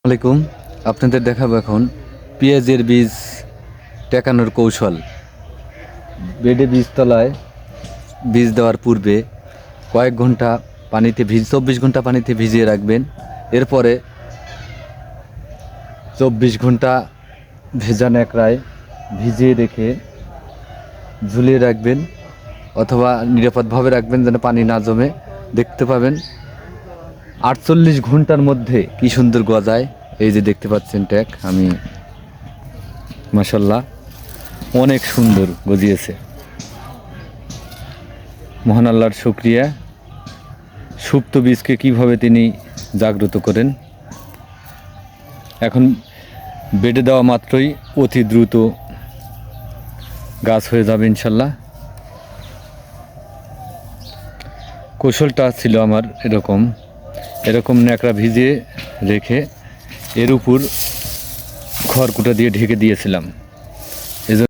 আলাইকুম, আপনাদের দেখাবো এখন পেঁয়াজের বীজ টেকানোর কৌশল। বেডে বীজতলায় বীজ দেওয়ার পূর্বে কয়েক ঘন্টা পানিতে 24 ঘন্টা পানিতে ভিজিয়ে রাখবেন। এরপরে 24 ঘন্টা ভেজা ন্যাকড়ায় ভিজিয়ে রেখে ঝুলিয়ে রাখবেন অথবা নিরাপদভাবে রাখবেন যেন পানি না জমে। দেখতে পাবেন 48 ঘন্টার মধ্যে কি সুন্দর গজায়। এই যে দেখতে পাচ্ছেন ট্যাগ, আমি মাশাল্লাহ অনেক সুন্দর গজিয়েছে। মহান আল্লাহর শুকরিয়া। সুপ্ত বীজকে কিভাবে তিনি জাগ্রত করেন। এখন বেডে দেওয়া মাত্রই অতি দ্রুত গাছ হয়ে যাবে ইনশাল্লাহ। কৌশলটা ছিল আমার এরকম ন্যাকড়া ভিজিয়ে রেখে এর উপর খড়কুটা দিয়ে ঢেকে দিয়েছিলাম।